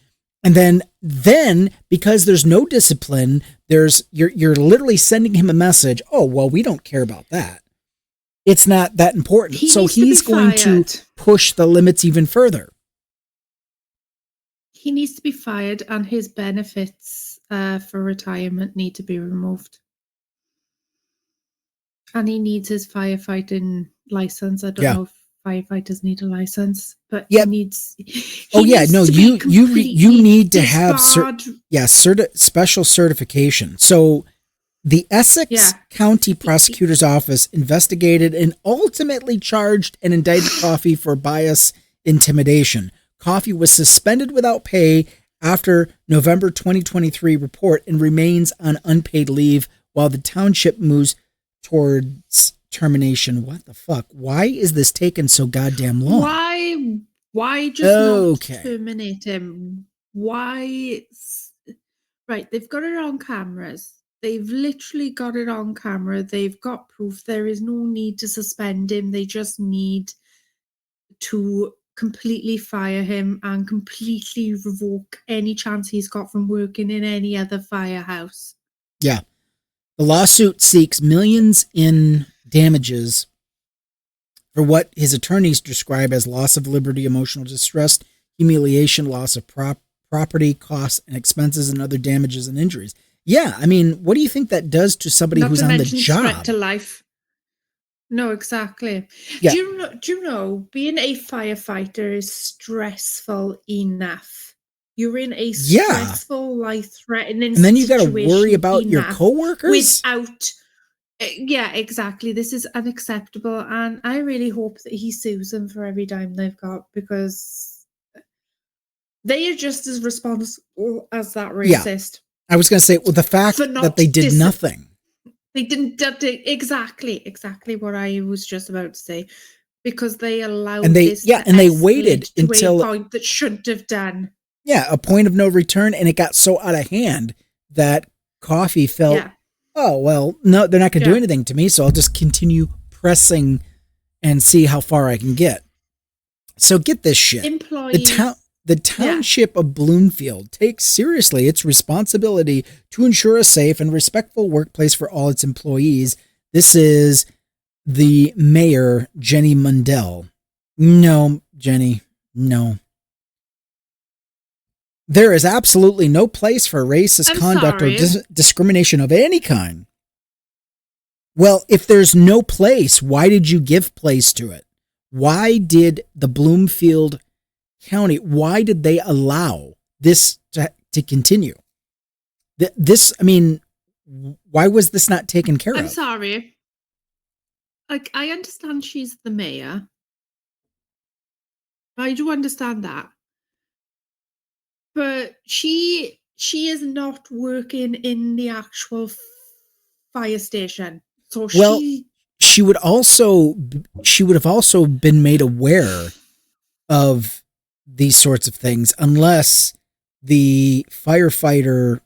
And then because there's no discipline, you're literally sending him a message, "Oh, well, we don't care about that. It's not that important." So he's going to push the limits even further. He needs to be fired, and his benefits for retirement need to be removed. And he needs his firefighting license. I don't know if firefighters need a license, but he needs. You need to have special certification. So the Essex County Prosecutor's Office investigated and ultimately charged and indicted Coffey for bias intimidation. Coffey was suspended without pay after November 2023 report and remains on unpaid leave while the township moves towards termination. What the fuck? Why is this taking so goddamn long? Why just not terminate him? Why? Right, they've got it on cameras. They've literally got it on camera. They've got proof. There is no need to suspend him. They just need to completely fire him and completely revoke any chance he's got from working in any other firehouse. Yeah. The lawsuit seeks millions in damages for what his attorneys describe as loss of liberty, emotional distress, humiliation, loss of property, costs and expenses, and other damages and injuries. Yeah, I mean, what do you think that does to somebody Not who's to on the mention job? threat to life. No, exactly. Yeah. Do you know being a firefighter is stressful enough? You're in a stressful, life-threatening And then you got to situation worry about your enough coworkers? without. Yeah, exactly. This is unacceptable, and I really hope that he sues them for every dime they've got, because they are just as responsible as that racist. I was going to say, well, the fact For that not they did nothing. They didn't do exactly what I was just about to say, because they allowed this to they escalate waited to until a point that shouldn't have done. Yeah, a point of no return, and it got so out of hand that Coffee felt, oh, well, no, they're not going to do anything to me, so I'll just continue pressing and see how far I can get. So get this shit. Employees. The township of Bloomfield takes seriously its responsibility to ensure a safe and respectful workplace for all its employees. This is the mayor, Jenny Mundell. No, Jenny, no. There is absolutely no place for racist conduct or discrimination of any kind. Well, if there's no place, why did you give place to it? Why did the Bloomfield County, why did they allow this to continue? Why was this not taken care of? I'm sorry. Like, I understand she's the mayor. I do understand that. But she is not working in the actual fire station. So she would have also been made aware of these sorts of things, unless the firefighter,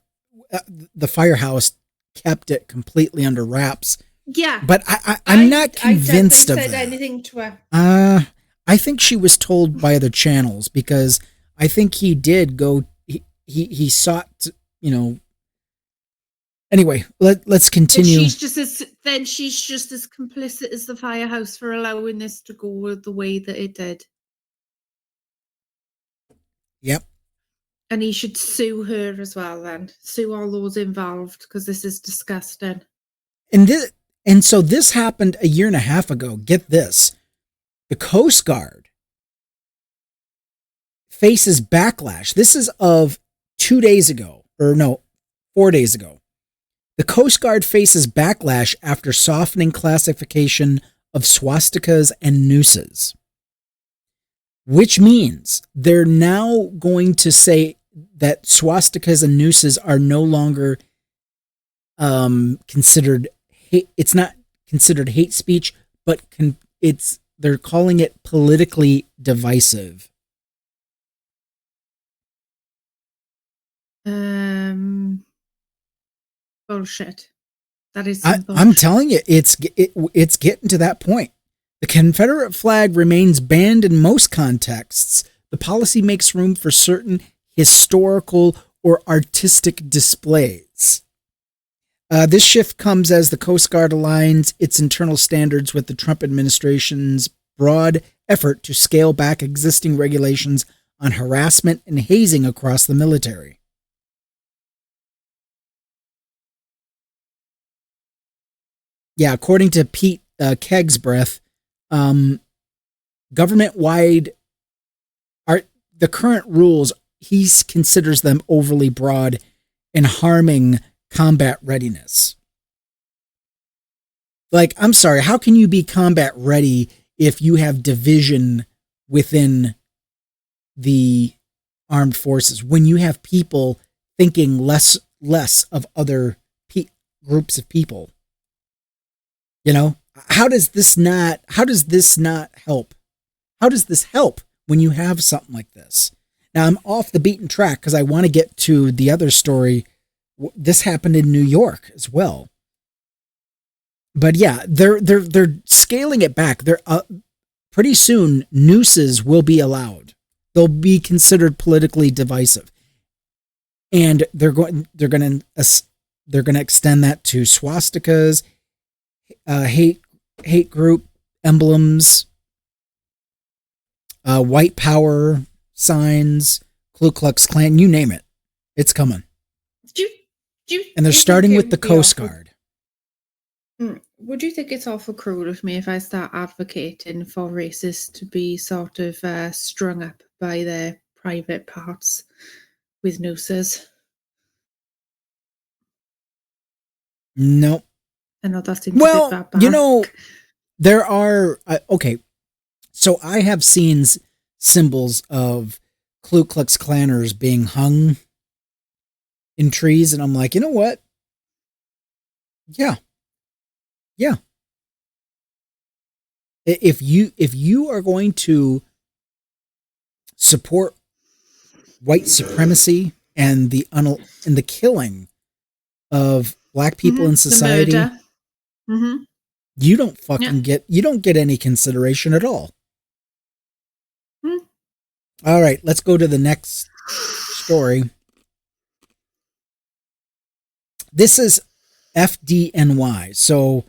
the firehouse, kept it completely under wraps. Yeah, but I'm not convinced of that. I said anything to her. I think she was told by other channels, because I think he did go. He sought to, Anyway, let's continue. She's just as complicit as the firehouse for allowing this to go the way that it did. Yep. And he should sue her as well, then. Sue all those involved, because this is disgusting. And so this happened a year and a half ago. Get this. The Coast Guard faces backlash. This is of 4 days ago. The Coast Guard faces backlash after softening classification of swastikas and nooses, which means they're now going to say that swastikas and nooses are no longer considered hate. It's not considered hate speech, but they're calling it politically divisive. Bullshit. That is bullshit. I'm telling you, it's getting to that point. The Confederate flag remains banned in most contexts. The policy makes room for certain historical or artistic displays. This shift comes as the Coast Guard aligns its internal standards with the Trump administration's broad effort to scale back existing regulations on harassment and hazing across the military. Yeah, according to Pete Kegsbreath, government-wide the current rules, he considers them overly broad and harming combat readiness. Like, I'm sorry, how can you be combat ready if you have division within the armed forces, when you have people thinking less of other groups of people? How does this not help? How does this help when you have something like this? Now, I'm off the beaten track because I want to get to the other story. This happened in New York as well. But yeah, they're scaling it back. They're pretty soon nooses will be allowed. They'll be considered politically divisive, and they're going to extend that to swastikas, hate group emblems, white power signs, Ku Klux Klan, you name it. It's coming. Do And they're starting with the Coast Guard. Would you think it's awful cruel of me if I start advocating for racists to be sort of strung up by their private parts with nooses? No. I know that seems a bit barbaric. You know, there are... okay, so I have seen symbols of Ku Klux Klanners being hung in trees, and I'm like, you know what? Yeah. If you are going to support white supremacy and the killing of black people in society, you don't fucking get any consideration at all. All right, let's go to the next story. This is F.D.N.Y. So,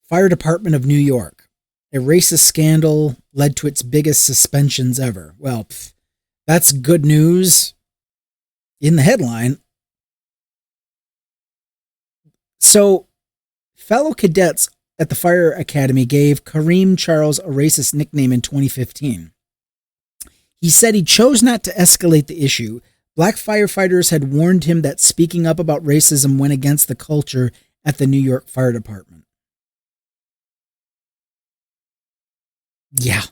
Fire Department of New York. A racist scandal led to its biggest suspensions ever. Well, that's good news in the headline. So, fellow cadets at the Fire Academy gave Kareem Charles a racist nickname in 2015. He said he chose not to escalate the issue. Black firefighters had warned him that speaking up about racism went against the culture at the New York Fire Department. Yeah.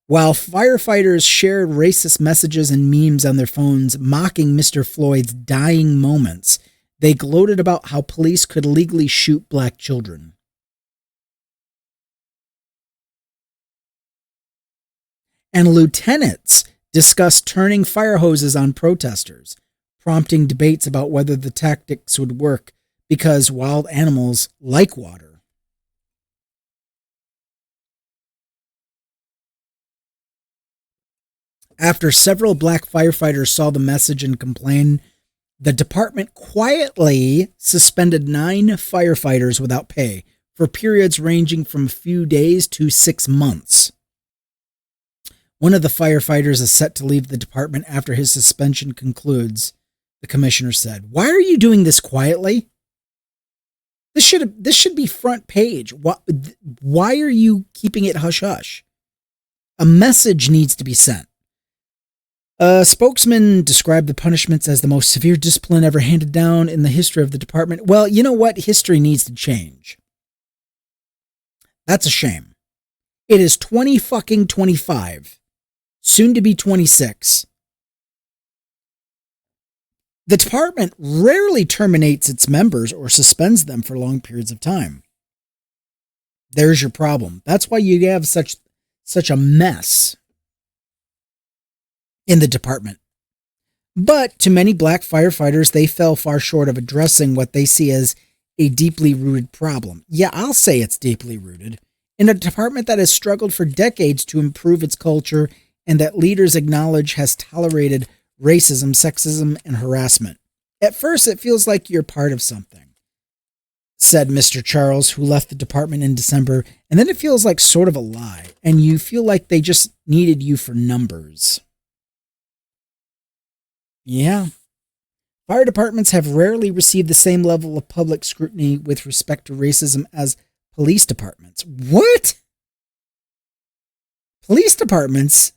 While firefighters shared racist messages and memes on their phones mocking Mr. Floyd's dying moments, they gloated about how police could legally shoot black children. And lieutenants discussed turning fire hoses on protesters, prompting debates about whether the tactics would work because wild animals like water. After several black firefighters saw the message and complained, the department quietly suspended 9 firefighters without pay for periods ranging from a few days to 6 months. One of the firefighters is set to leave the department after his suspension concludes, the commissioner said. Why are you doing this quietly? This should be front page. Why are you keeping it hush-hush? A message needs to be sent. A spokesman described the punishments as the most severe discipline ever handed down in the history of the department. Well, you know what? History needs to change. That's a shame. It is 2025, soon to be 26. The department rarely terminates its members or suspends them for long periods of time. There's your problem. That's why you have such a mess in the department. But to many black firefighters, they fell far short of addressing what they see as a deeply rooted problem. Yeah, I'll say it's deeply rooted in a department that has struggled for decades to improve its culture and that leaders acknowledge has tolerated racism, sexism, and harassment. At first, it feels like you're part of something, said Mr. Charles, who left the department in December, and then it feels like sort of a lie, and you feel like they just needed you for numbers. Yeah. Fire departments have rarely received the same level of public scrutiny with respect to racism as police departments. What? Police departments?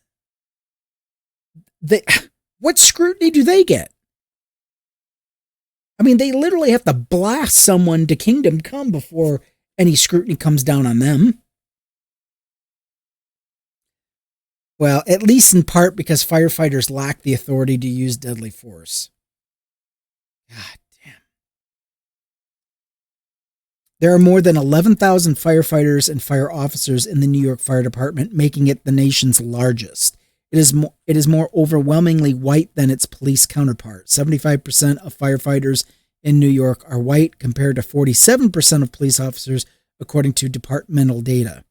What scrutiny do they get? I mean, they literally have to blast someone to kingdom come before any scrutiny comes down on them. Well, at least in part because firefighters lack the authority to use deadly force. God damn. There are more than 11,000 firefighters and fire officers in the New York Fire Department, making it the nation's largest. It is more overwhelmingly white than its police counterpart. 75% of firefighters in New York are white, compared to 47% of police officers, according to departmental data.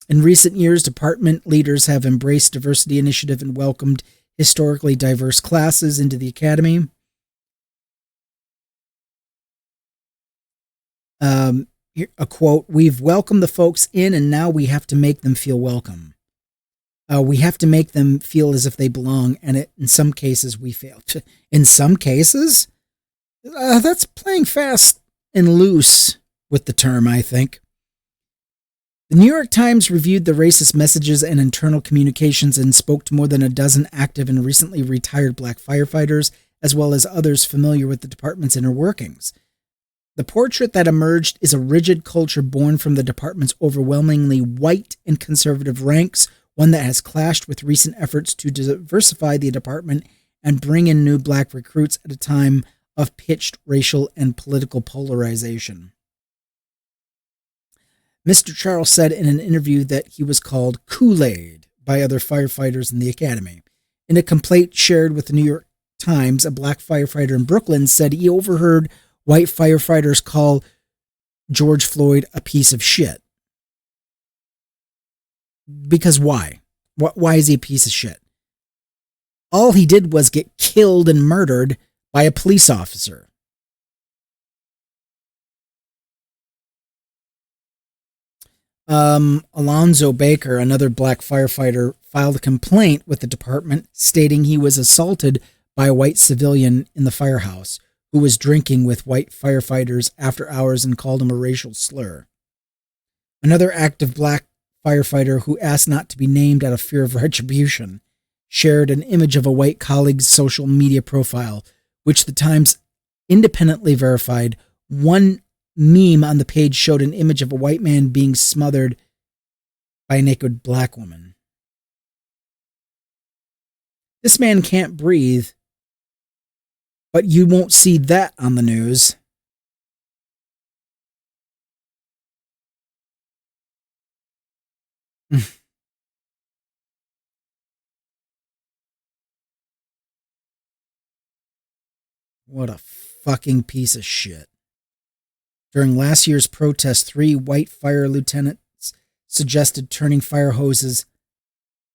In recent years, department leaders have embraced diversity initiative and welcomed historically diverse classes into the academy. A quote, "We've welcomed the folks in and now we have to make them feel welcome. We have to make them feel as if they belong, and in some cases we fail." In some cases? That's playing fast and loose with the term, I think. The New York Times reviewed the racist messages and internal communications and spoke to more than a dozen active and recently retired black firefighters, as well as others familiar with the department's inner workings. The portrait that emerged is a rigid culture born from the department's overwhelmingly white and conservative ranks, one that has clashed with recent efforts to diversify the department and bring in new black recruits at a time of pitched racial and political polarization. Mr. Charles said in an interview that he was called Kool-Aid by other firefighters in the academy. In a complaint shared with the New York Times, a black firefighter in Brooklyn said he overheard white firefighters call George Floyd a piece of shit. Because why? Why is he a piece of shit? All he did was get killed and murdered by a police officer. Alonzo Baker, another black firefighter, filed a complaint with the department stating he was assaulted by a white civilian in the firehouse who was drinking with white firefighters after hours and called him a racial slur. Another active black firefighter who asked not to be named out of fear of retribution shared an image of a white colleague's social media profile, which the Times independently verified. One meme on the page showed an image of a white man being smothered by a naked black woman. This man can't breathe, but you won't see that on the news. What a fucking piece of shit. During last year's protest, 3 white fire lieutenants suggested turning fire hoses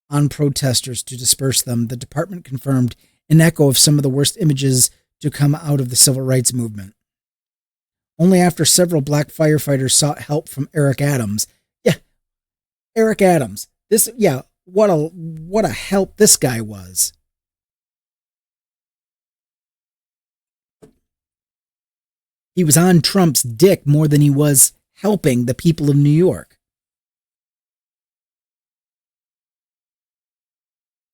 on protesters to disperse them. The department confirmed an echo of some of the worst images to come out of the civil rights movement. Only after several black firefighters sought help from Eric Adams. Yeah, Eric Adams. What a help this guy was. He was on Trump's dick more than he was helping the people of New York.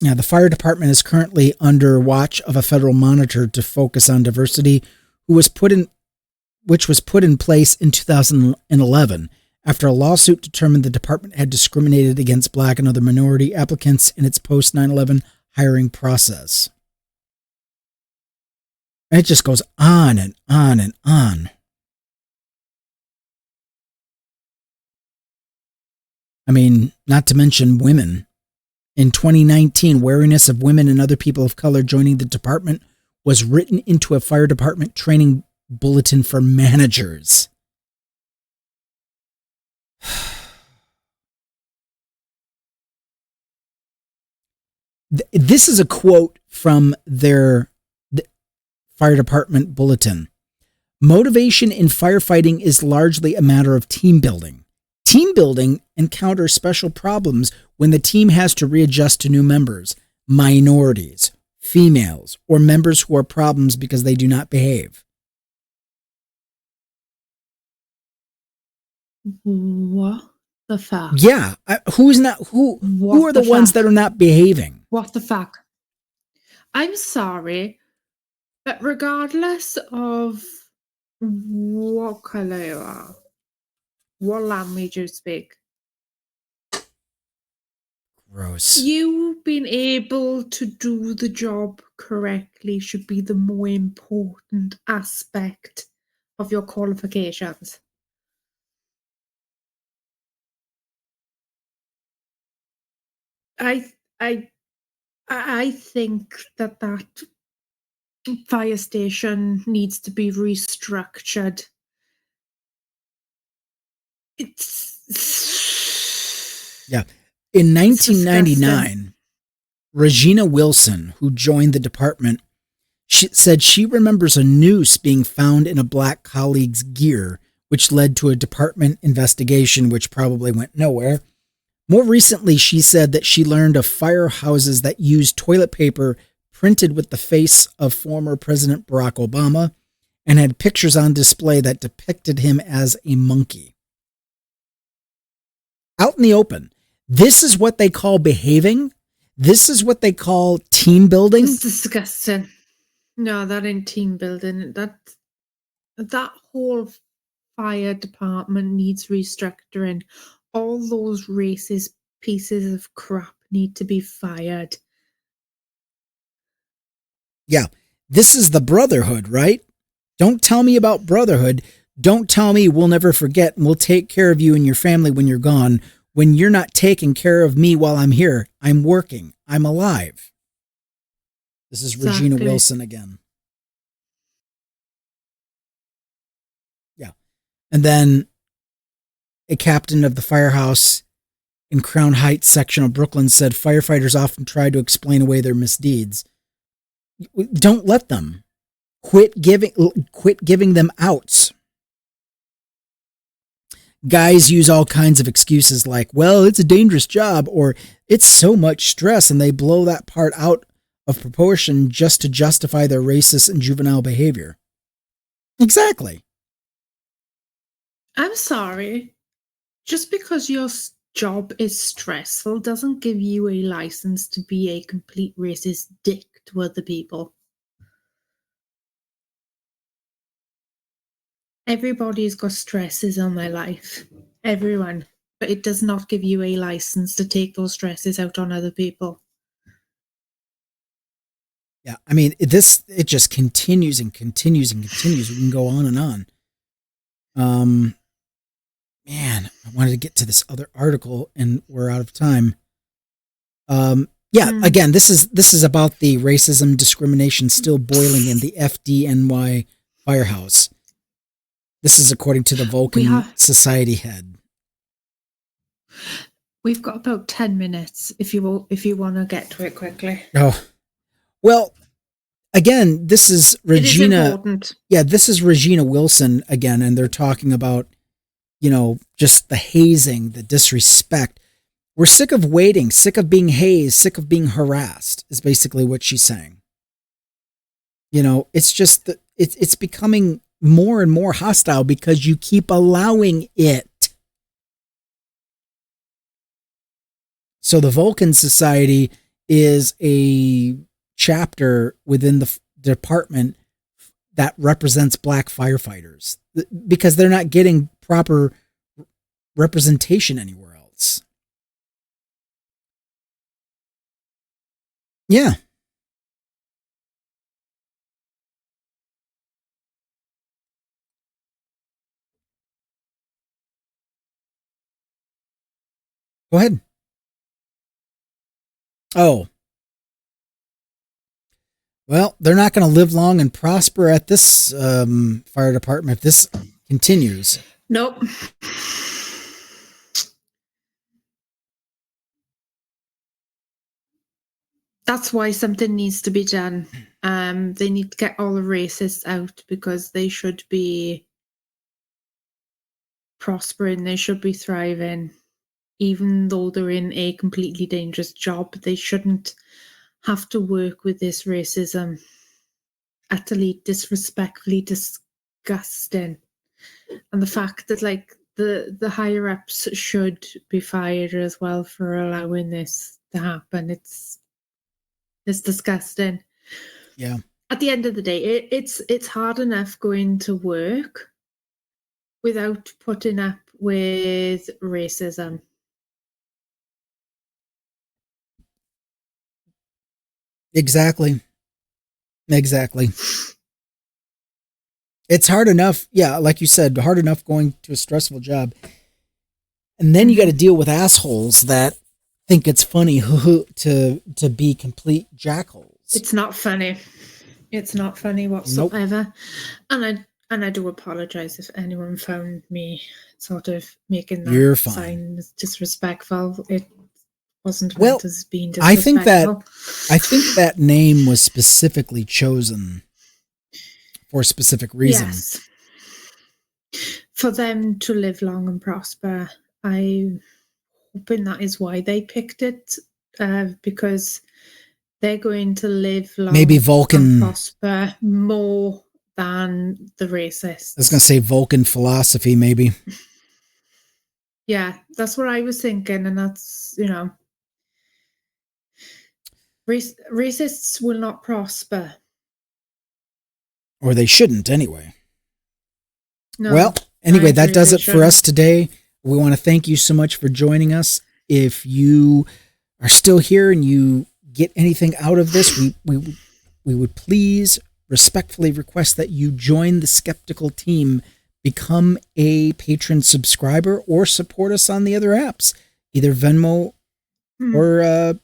Now, the fire department is currently under watch of a federal monitor to focus on diversity, which was put in place in 2011 after a lawsuit determined the department had discriminated against black and other minority applicants in its post 9/11 hiring process. And it just goes on and on and on. I mean, not to mention women. In 2019, wariness of women and other people of color joining the department was written into a fire department training bulletin for managers. This is a quote from their fire department bulletin. Motivation in firefighting is largely a matter of team building. Team building encounters special problems when the team has to readjust to new members, minorities, females, or members who are problems because they do not behave. What the fuck? Yeah, who are the ones that are not behaving? What the fuck? I'm sorry, but regardless of what color you are, what language you speak, Gross. you being able to do the job correctly should be the more important aspect of your qualifications. I think that fire station needs to be restructured. Yeah. In It's 1999, disgusting. Regina Wilson, who joined the department, said she remembers a noose being found in a black colleague's gear, which led to a department investigation, which probably went nowhere. More recently, she said that she learned of firehouses that used toilet paper printed with the face of former President Barack Obama and had pictures on display that depicted him as a monkey. Out in the open. This is what they call behaving. This is what they call team building. It's disgusting. No, that ain't team building. That whole fire department needs restructuring. All those racist pieces of crap need to be fired. Yeah, this is the brotherhood, right? Don't tell me about brotherhood. Don't tell me we'll never forget and we'll take care of you and your family when you're gone. When you're not taking care of me while I'm here, I'm working. I'm alive. This is Regina Wilson again. Yeah. And then a captain of the firehouse in Crown Heights section of Brooklyn said firefighters often try to explain away their misdeeds. Don't let them. Quit giving them outs. Guys use all kinds of excuses like, well, it's a dangerous job, or it's so much stress, and they blow that part out of proportion just to justify their racist and juvenile behavior. Exactly. I'm sorry. Just because your job is stressful doesn't give you a license to be a complete racist dick to other people. Everybody's got stresses on their life. Everyone. But it does not give you a license to take those stresses out on other people. Yeah, I mean, it just continues and continues and continues. We can go on and on. Man, I wanted to get to this other article and we're out of time. Again, this is about the racism discrimination still boiling in the F.D.N.Y. firehouse. This is according to the Vulcan Society head. We've got about 10 minutes if you want to get to it quickly. Oh, well, again, this is Regina. It is important. Yeah, this is Regina Wilson again, and they're talking about, just the hazing, the disrespect. We're sick of waiting, sick of being hazed, sick of being harassed, is basically what she's saying. It's just that it's becoming more and more hostile because you keep allowing it. So the Vulcan Society is a chapter within the department that represents black firefighters because they're not getting proper representation anywhere else. Yeah. Go ahead. Oh. Well, they're not going to live long and prosper at this fire department if this continues. Nope. That's why something needs to be done. They need to get all the racists out because they should be prospering. They should be thriving. Even though they're in a completely dangerous job, they shouldn't have to work with this racism. Utterly disrespectfully disgusting. And the fact that the higher ups should be fired as well for allowing this to happen. It's disgusting. Yeah. At the end of the day, it's hard enough going to work without putting up with racism. Exactly. It's hard enough. Yeah. Like you said, hard enough going to a stressful job. And then you got to deal with assholes that think it's funny to be complete jackholes. It's not funny. It's not funny whatsoever. Nope. And I do apologize if anyone found me sort of making that sign disrespectful. It wasn't meant as being disrespectful. I think that name was specifically chosen for a specific reason. Yes. For them to live long and prosper. I'm hoping that is why they picked it, because they're going to live long Maybe Vulcan and prosper more than the racists. I was going to say Vulcan philosophy, maybe. Yeah, that's what I was thinking, and that's, racists will not prosper. Or they shouldn't, anyway. No, well, anyway, that does it for shouldn't. us today. We want to thank you so much for joining us. If you are still here and you get anything out of this, we would please respectfully request that you join the Skeptical team, become a patron subscriber, or support us on the other apps, either Venmo or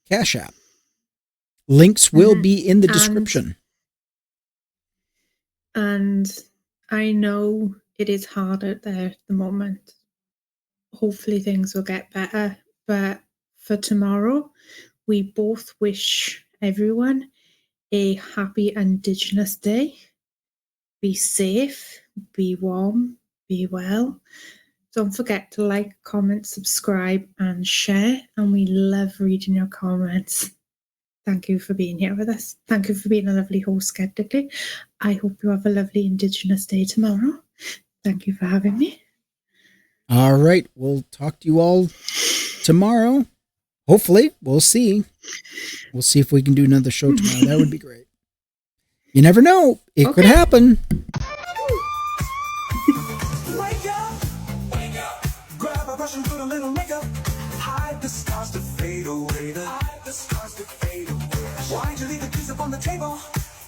Cash App. Links will be in the description. And I know it is hard out there at the moment. Hopefully things will get better. But for tomorrow, we both wish everyone a happy Indigenous Day. Be safe, be warm, be well. Don't forget to like, comment, subscribe, and share. And we love reading your comments. Thank you for being here with us. Thank you for being a lovely host, Skeptically. I hope you have a lovely Indigenous Day tomorrow. Thank you for having me. All right. We'll talk to you all tomorrow. Hopefully. We'll see. We'll see if we can do another show tomorrow. That would be great. You never know. It could happen. Wake up, grab a brush and put a little makeup. Hide the scars to fade away. Hide the scars to fade away. Why'd you leave the keys up on the table?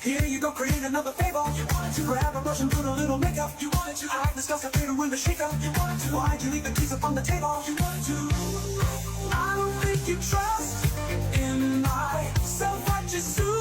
Here you go, create another fable. You wanted to grab a brush and put a little makeup. You wanted to hide the scars to fade away with a shaker. You wanted to. Why'd you leave the keys up on the table? You wanted to. I don't think you trust in my self-righteous suit.